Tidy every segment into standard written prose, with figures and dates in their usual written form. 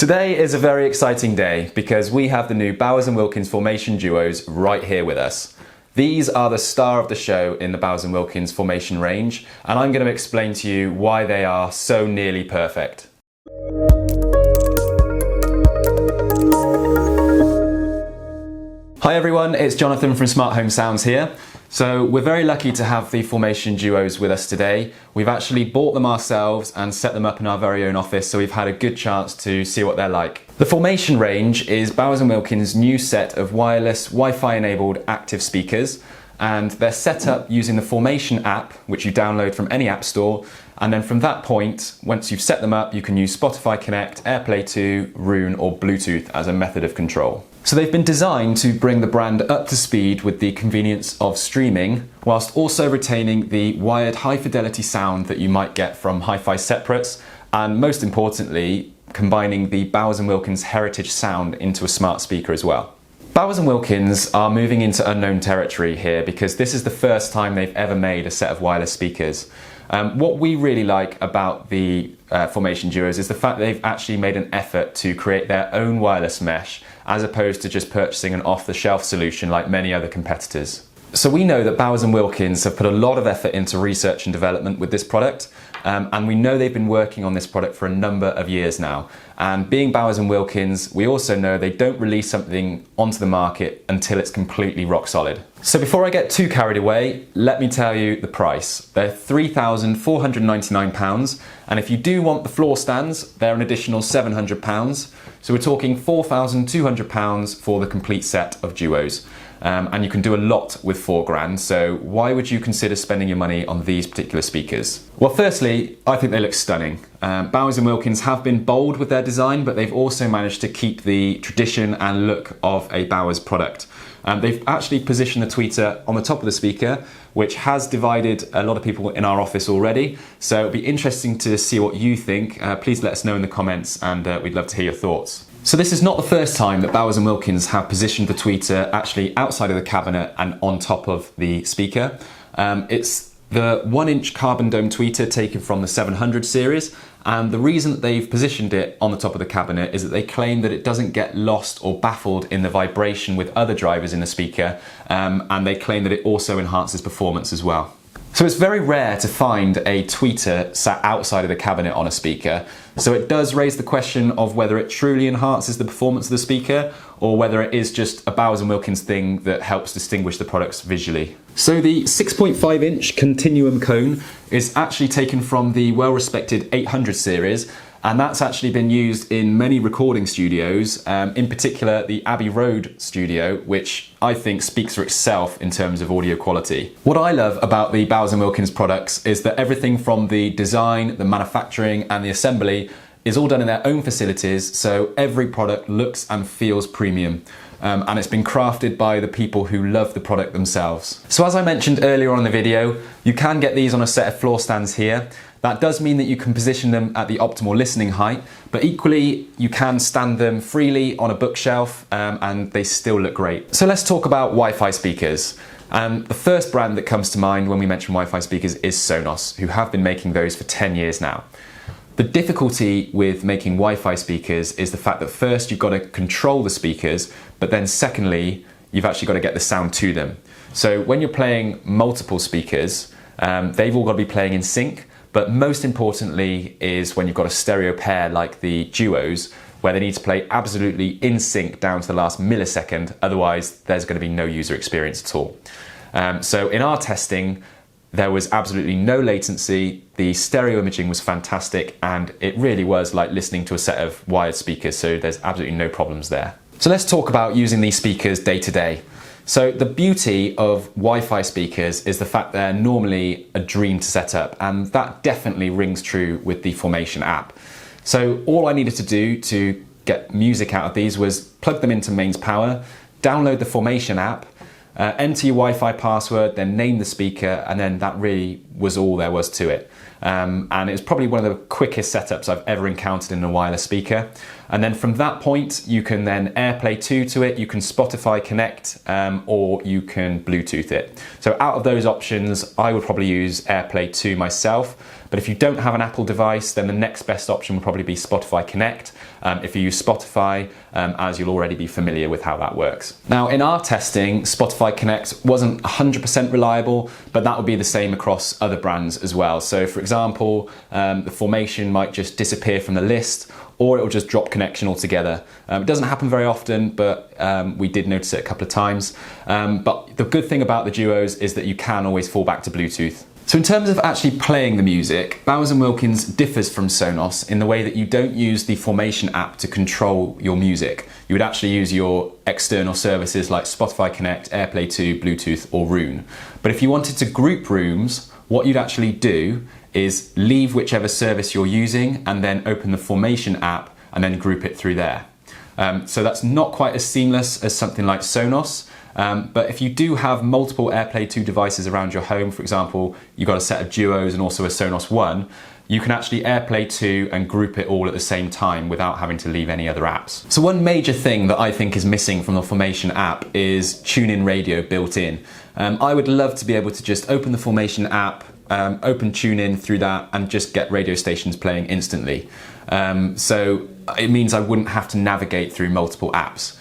Today is a very exciting day because we have the new Bowers & Wilkins formation duos right here with us. These are the star of the show in the Bowers & Wilkins formation range, and I'm going to explain to you why they are so nearly perfect. Hi everyone, it's Jonathan from Smart Home Sounds here. So we're very lucky to have the formation duos with us today. We've actually bought them ourselves and set them up in our very own office, so we've had a good chance to see what they're like. The formation range is Bowers & Wilkins' new set of wireless Wi-Fi enabled active speakers, and they're set up using the Formation app, which you download from any app store. And then from that point, once you've set them up, you can use Spotify Connect, AirPlay 2, Roon or Bluetooth as a method of control. So they've been designed to bring the brand up to speed with the convenience of streaming, whilst also retaining the wired high fidelity sound that you might get from hi-fi separates, and most importantly, combining the Bowers & Wilkins heritage sound into a smart speaker as well. Bowers & Wilkins are moving into unknown territory here because this is the first time they've ever made a set of wireless speakers. What we really like about the formation duos is the fact that they've actually made an effort to create their own wireless mesh as opposed to just purchasing an off-the-shelf solution like many other competitors. So we know that Bowers & Wilkins have put a lot of effort into research and development with this product, and we know they've been working on this product for a number of years now. And being Bowers & Wilkins, we also know they don't release something onto the market until it's completely rock solid. So before I get too carried away, let me tell you the price. They're £3,499, and if you do want the floor stands, they're an additional £700. So we're talking £4,200 for the complete set of duos. And you can do a lot with £4,000, so why would you consider spending your money on these particular speakers? Well, firstly, I think they look stunning. Bowers & Wilkins have been bold with their design, but they've also managed to keep the tradition and look of a Bowers product. They've actually positioned the tweeter on the top of the speaker, which has divided a lot of people in our office already. So it'll be interesting to see what you think. Please let us know in the comments, and we'd love to hear your thoughts. So this is not the first time that Bowers & Wilkins have positioned the tweeter actually outside of the cabinet and on top of the speaker. It's the 1-inch carbon dome tweeter taken from the 700 series, and the reason that they've positioned it on the top of the cabinet is that they claim that it doesn't get lost or baffled in the vibration with other drivers in the speaker, and they claim that it also enhances performance as well. So it's very rare to find a tweeter sat outside of the cabinet on a speaker, so it does raise the question of whether it truly enhances the performance of the speaker or whether it is just a Bowers & Wilkins thing that helps distinguish the products visually. So the 6.5-inch continuum cone is actually taken from the well-respected 800 series, and that's actually been used in many recording studios, in particular the Abbey Road studio, which I think speaks for itself in terms of audio quality. What I love about the Bowers & Wilkins products is that everything from the design, the manufacturing and the assembly is all done in their own facilities, so every product looks and feels premium. And it's been crafted by the people who love the product themselves. So as I mentioned earlier on in the video, you can get these on a set of floor stands here. That does mean that you can position them at the optimal listening height, but equally you can stand them freely on a bookshelf and they still look great. So let's talk about Wi-Fi speakers. The first brand that comes to mind when we mention Wi-Fi speakers is Sonos, who have been making those for 10 years now. The difficulty with making Wi-Fi speakers is the fact that first you've got to control the speakers, but then secondly, you've actually got to get the sound to them. So when you're playing multiple speakers, they've all got to be playing in sync, but most importantly is when you've got a stereo pair like the duos, where they need to play absolutely in sync down to the last millisecond, otherwise there's going to be no user experience at all. So in our testing, there was absolutely no latency, the stereo imaging was fantastic, and it really was like listening to a set of wired speakers, so there's absolutely no problems there. So let's talk about using these speakers day to day. So the beauty of Wi-Fi speakers is the fact they're normally a dream to set up, and that definitely rings true with the Formation app. So all I needed to do to get music out of these was plug them into mains power, download the Formation app, enter your Wi-Fi password, then name the speaker, and then that really was all there was to it. And it was probably one of the quickest setups I've ever encountered in a wireless speaker. And then from that point, you can then AirPlay 2 to it, you can Spotify Connect, or you can Bluetooth it. So out of those options, I would probably use AirPlay 2 myself. But if you don't have an Apple device, then the next best option would probably be Spotify Connect. if you use Spotify, as you'll already be familiar with how that works. Now, in our testing, Spotify Connect wasn't 100% reliable, but that would be the same across other brands as well. So for example, the formation might just disappear from the list, or it will just drop connection altogether. It doesn't happen very often, but we did notice it a couple of times. But the good thing about the Duos is that you can always fall back to Bluetooth. So in terms of actually playing the music, Bowers & Wilkins differs from Sonos in the way that you don't use the Formation app to control your music. You would actually use your external services like Spotify Connect, AirPlay 2, Bluetooth or Roon. But if you wanted to group rooms, what you'd actually do is leave whichever service you're using and then open the Formation app and then group it through there. So that's not quite as seamless as something like Sonos. But if you do have multiple AirPlay 2 devices around your home, for example, you've got a set of Duos and also a Sonos One, you can actually AirPlay 2 and group it all at the same time without having to leave any other apps. So one major thing that I think is missing from the Formation app is tune-in radio built in. I would love to be able to just open the Formation app, open TuneIn through that and just get radio stations playing instantly. So it means I wouldn't have to navigate through multiple apps.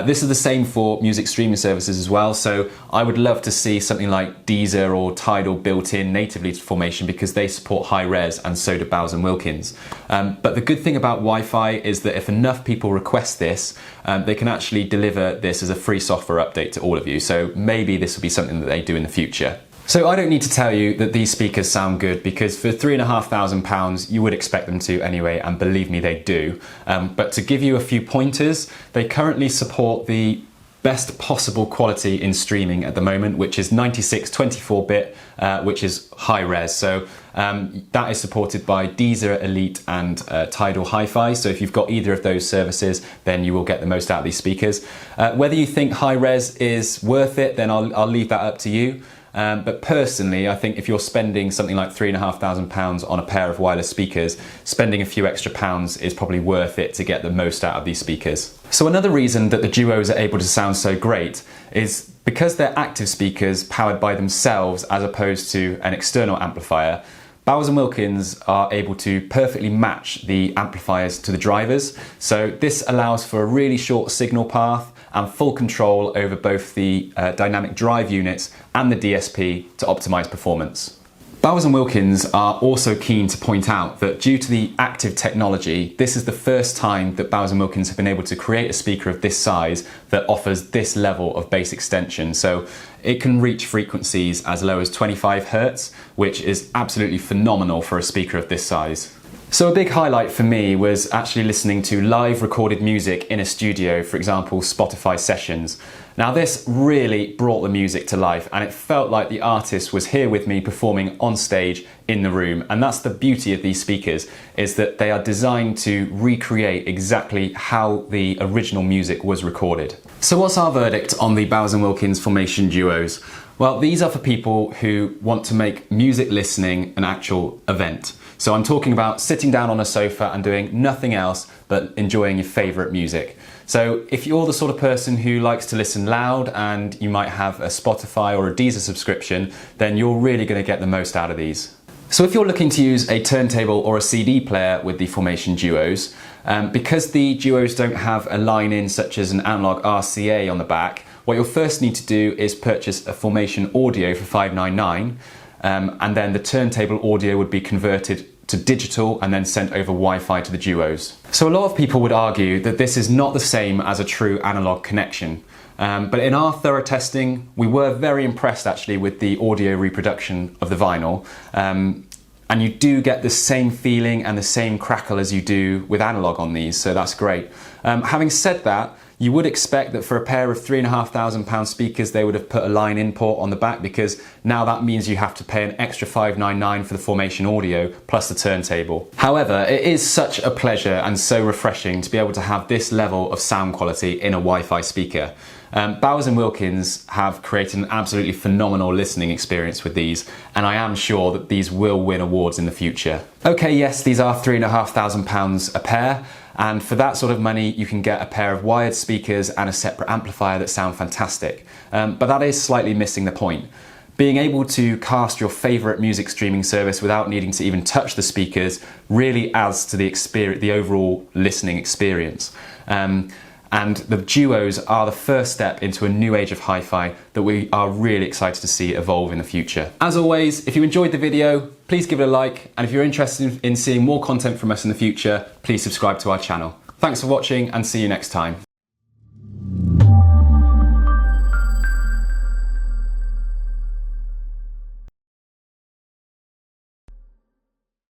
This is the same for music streaming services as well, so I would love to see something like Deezer or Tidal built in natively to Formation because they support high res and so do Bowers & Wilkins. But the good thing about Wi-Fi is that if enough people request this, they can actually deliver this as a free software update to all of you, so maybe this will be something that they do in the future. So I don't need to tell you that these speakers sound good because for £3,500 you would expect them to anyway, and believe me, they do. But to give you a few pointers, they currently support the best possible quality in streaming at the moment, which is 96 24-bit, which is high res. So that is supported by Deezer Elite and Tidal Hi-Fi. So if you've got either of those services, then you will get the most out of these speakers. Whether you think high res is worth it, then I'll leave that up to you. But personally, I think if you're spending something like £3,500 on a pair of wireless speakers, spending a few extra pounds is probably worth it to get the most out of these speakers. So another reason that the Duos are able to sound so great is because they're active speakers powered by themselves as opposed to an external amplifier. Bowers & Wilkins are able to perfectly match the amplifiers to the drivers. So this allows for a really short signal path and full control over both the dynamic drive units and the DSP to optimize performance. Bowers & Wilkins are also keen to point out that due to the active technology, this is the first time that Bowers & Wilkins have been able to create a speaker of this size that offers this level of bass extension. So it can reach frequencies as low as 25 Hertz, which is absolutely phenomenal for a speaker of this size. So a big highlight for me was actually listening to live recorded music in a studio, for example, Spotify sessions. Now this really brought the music to life and it felt like the artist was here with me performing on stage in the room. And that's the beauty of these speakers, is that they are designed to recreate exactly how the original music was recorded. So what's our verdict on the Bowers & Wilkins Formation Duos? Well, these are for people who want to make music listening an actual event. So I'm talking about sitting down on a sofa and doing nothing else but enjoying your favourite music. So if you're the sort of person who likes to listen loud and you might have a Spotify or a Deezer subscription, then you're really going to get the most out of these. So if you're looking to use a turntable or a CD player with the Formation Duos, because the Duos don't have a line-in such as an analog RCA on the back, what you'll first need to do is purchase a Formation Audio for $599, and then the turntable audio would be converted to digital and then sent over Wi-Fi to the Duos. So a lot of people would argue that this is not the same as a true analog connection. But in our thorough testing, we were very impressed actually with the audio reproduction of the vinyl. And you do get the same feeling and the same crackle as you do with analog on these, so that's great. Having said that, you would expect that for a pair of £3,500 speakers, they would have put a line-in port on the back, because now that means you have to pay an extra $599 for the Formation Audio plus the turntable. However, it is such a pleasure and so refreshing to be able to have this level of sound quality in a Wi-Fi speaker. Bowers & Wilkins have created an absolutely phenomenal listening experience with these, and I am sure that these will win awards in the future. Okay, yes, these are £3,500 a pair, and for that sort of money you can get a pair of wired speakers and a separate amplifier that sound fantastic. But that is slightly missing the point. Being able to cast your favourite music streaming service without needing to even touch the speakers really adds to the overall listening experience. And the duos are the first step into a new age of hi-fi that we are really excited to see evolve in the future. As always, if you enjoyed the video, please give it a like, and if you're interested in seeing more content from us in the future, please subscribe to our channel. Thanks for watching and see you next time.